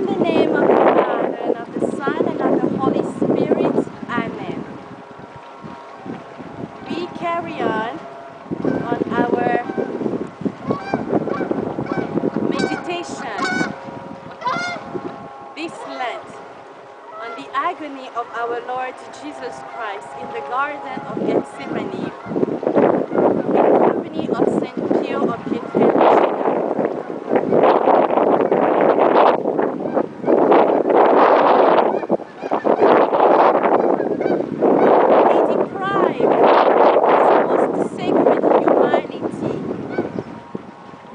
In the name of the Father, and of the Son, and of the Holy Spirit. Amen. We carry on our meditation this Lent on the agony of our Lord Jesus Christ in the Garden of Gethsemane in company of Saint Pio of Pietrelcina.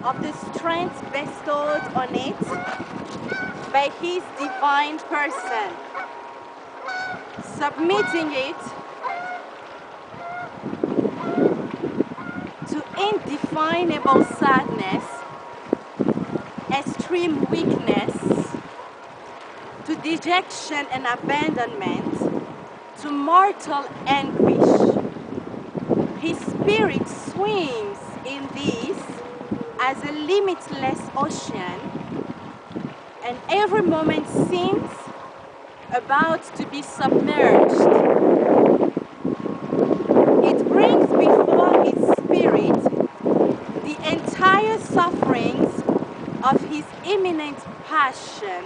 Of the strength bestowed on it by his divine person, submitting it to indefinable sadness, extreme weakness, to dejection and abandonment, to mortal anguish. His spirit swims in this as a limitless ocean, and every moment seems about to be submerged. It brings before his spirit the entire sufferings of his imminent passion,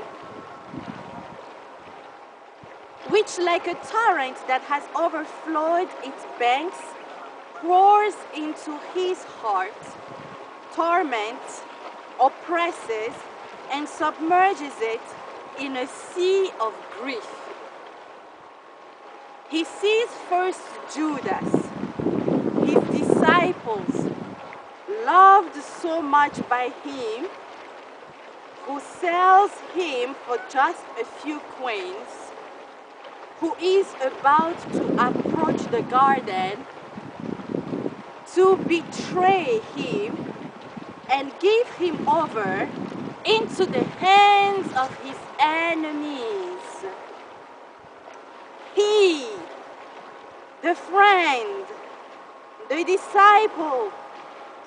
which, like a torrent that has overflowed its banks, pours into his heart, torments, oppresses, and submerges it in a sea of grief. He sees first Judas, his disciples, loved so much by him, who sells him for just a few coins, who is about to approach the garden to betray him and give him over into the hands of his enemies. He, the friend, the disciple,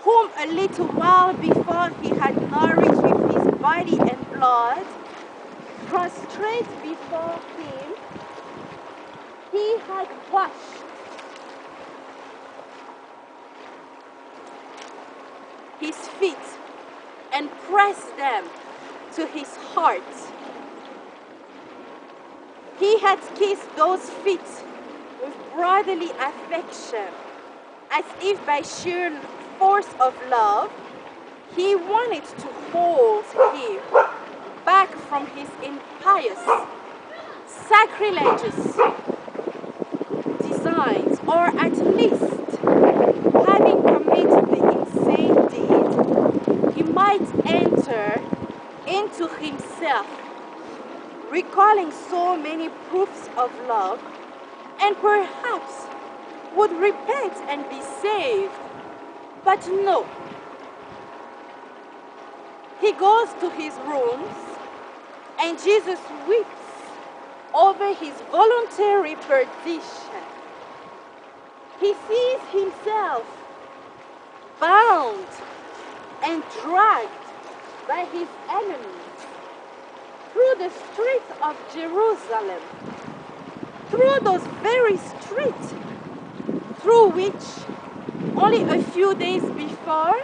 whom a little while before he had nourished with his body and blood, prostrate before him, he had washed. His feet and pressed them to his heart. He had kissed those feet with brotherly affection, as if by sheer force of love, he wanted to hold him back from his impious, sacrilegious designs, or at least, having committed the insane deed, he might enter into himself, recalling so many proofs of love, and perhaps would repent and be saved. But no. He goes to his rooms, and Jesus weeps over his voluntary perdition. He sees himself bound and dragged by his enemies through the streets of Jerusalem, through those very streets through which only a few days before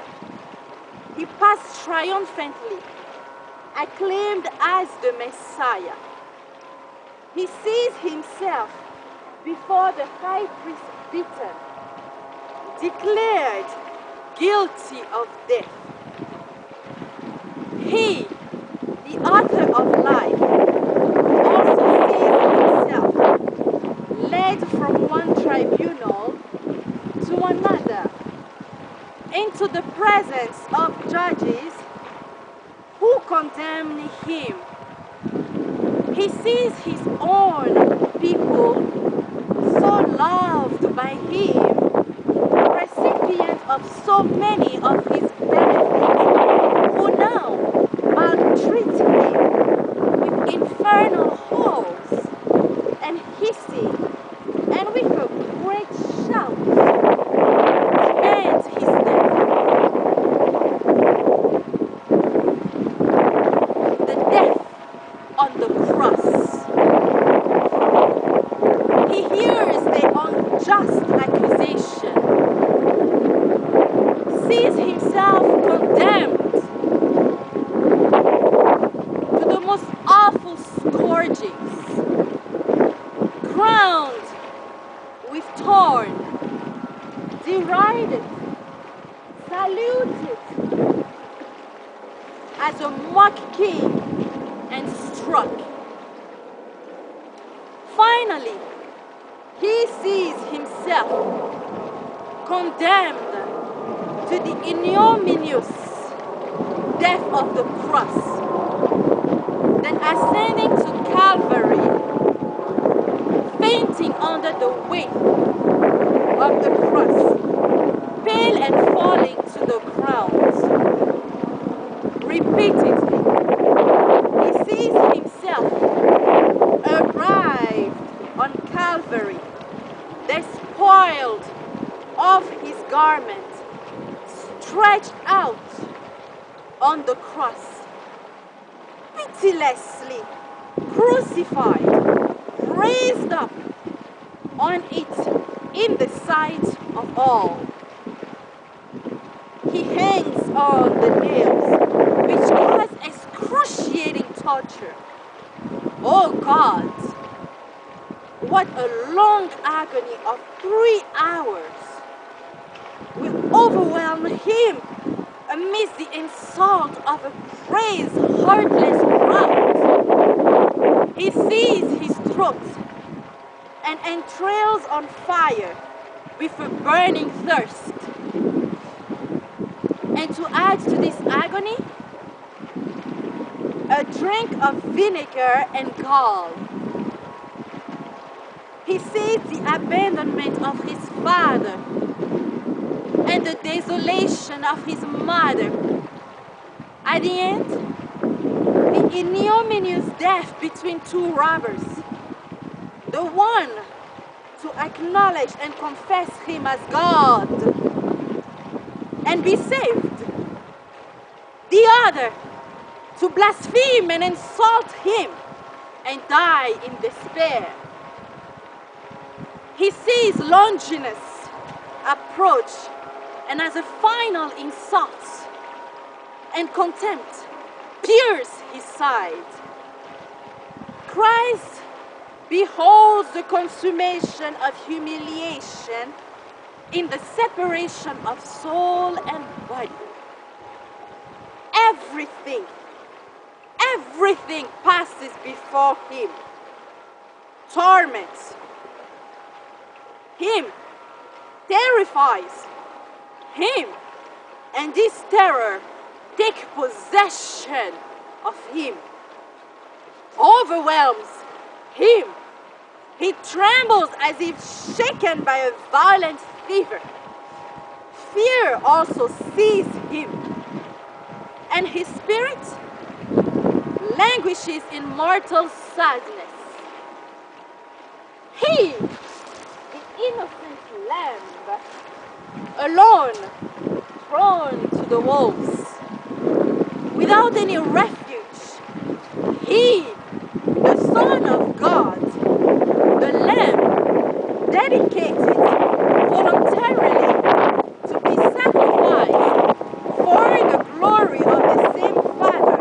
he passed triumphantly, acclaimed as the Messiah. He sees himself before the high priest beaten, declared guilty of death. He, the author of life, also sees himself led from one tribunal to another, into the presence of judges who condemn him. He sees his own people, so loved by him, recipient of so many of his benefits, who now maltreat him with infernal howls and hissing, and with a great shout demands his death. The death scorned, derided, saluted as a mock king and struck. Finally, he sees himself condemned to the ignominious death of the cross. Then ascending to Calvary, fainting under the weight of the cross, pale and falling to the ground. Repeatedly, he sees himself arrived on Calvary, despoiled of his garment, stretched out on the cross, pitilessly crucified, raised up on it in the sight of all. He hangs on the nails, which cause excruciating torture. Oh God, what a long agony of 3 hours will overwhelm him amidst the insult of a praised, heartless crowd. He sees his throat and entrails on fire with a burning thirst. And to add to this agony, a drink of vinegar and gall. He sees the abandonment of his father and the desolation of his mother. At the end, the ignominious death between 2 robbers. The one to acknowledge and confess him as God and be saved. The other to blaspheme and insult him and die in despair. He sees Longinus approach, and as a final insult and contempt pierce his side. Christ beholds the consummation of humiliation in the separation of soul and body. Everything passes before him. Torment him, terrifies him, and this terror takes possession of him, overwhelms him. He trembles as if shaken by a violent fever. Fear also seizes him, and his spirit languishes in mortal sadness. He, the innocent lamb, alone, thrown to the wolves, without any refuge. He, the Son of God, the Lamb, dedicated voluntarily to be sacrificed for the glory of the same Father,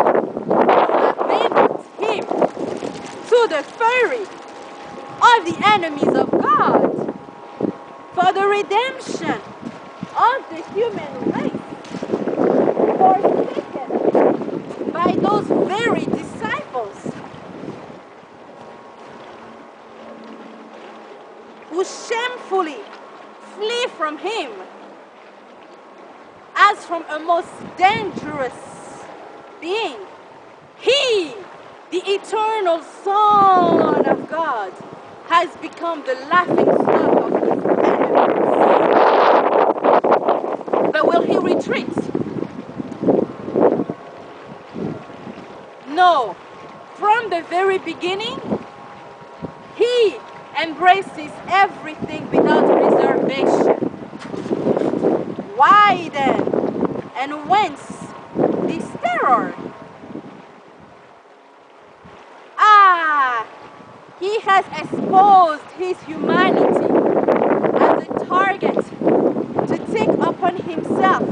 abandoned him to the fury of the enemies of God for the redemption of the human race, forsaken by those very disciples who shamefully flee from him as from a most dangerous being. He, the eternal Son of God, has become the laughing stock of his enemies. But will he retreat? No. From the very beginning, he embraces everything without reservation. Why then, and whence this terror? He has exposed his humanity as a target to take upon himself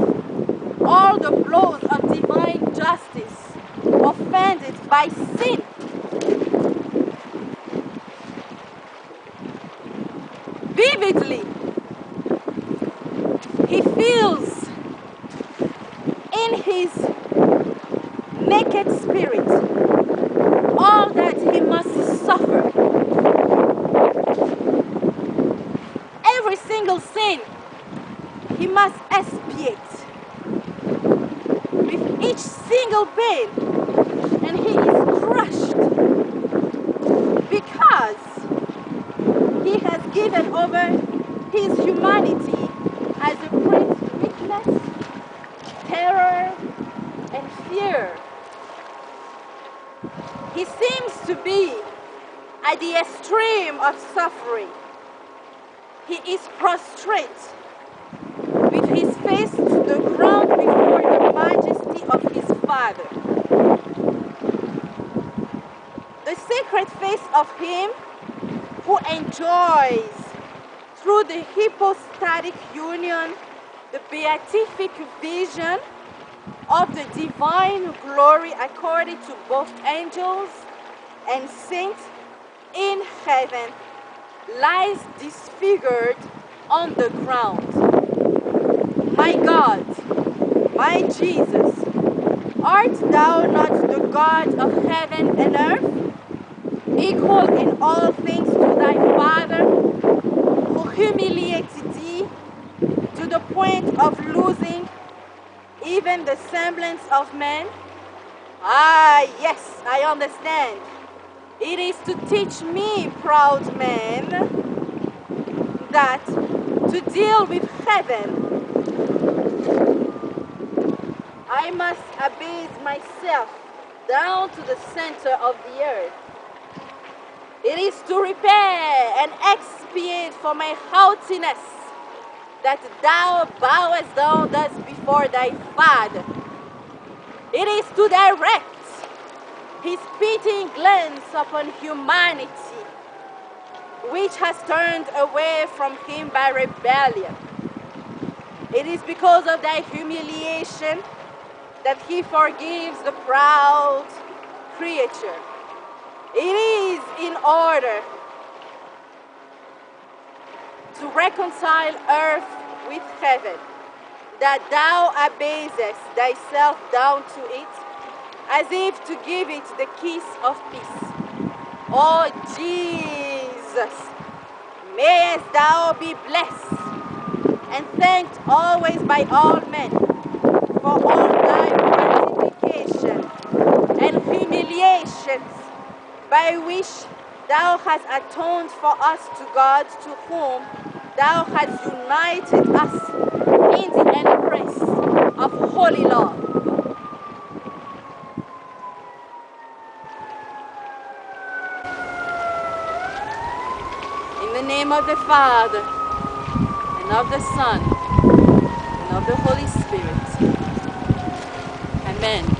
all the blows of divine justice offended by sin. Vividly, He feels in his naked spirit all that he must suffer. Every single sin he must expiate with each single pain, and he is crushed because he has given over his humanity as a prey to weakness, terror, and fear. He seems to be at the extreme of suffering. He is prostrate with his face to the ground before the majesty of his Father. The sacred face of him who enjoys through the hypostatic union the beatific vision of the divine glory according to both angels and saints in heaven, lies disfigured on the ground. My God, my Jesus, art thou not the God of heaven and earth, equal in all things to thy Father, who humiliated thee to the point of losing even the semblance of man? Ah, yes, I understand. It is to teach me, proud man, that to deal with heaven, I must abase myself down to the center of the earth. It is to repair and expiate for my haughtiness that thou bowest down thus before thy Father. It is to direct his pitying glance upon humanity, which has turned away from him by rebellion. It is because of thy humiliation that he forgives the proud creature. It is in order to reconcile earth with heaven that thou abasest thyself down to it, as if to give it the kiss of peace. Oh Jesus, mayest thou be blessed and thanked always by all men for all thy mortification and humiliations, by which thou hast atoned for us to God, to whom thou hast united us in the embrace of holy love. In the name of the Father, and of the Son, and of the Holy Spirit. Amen.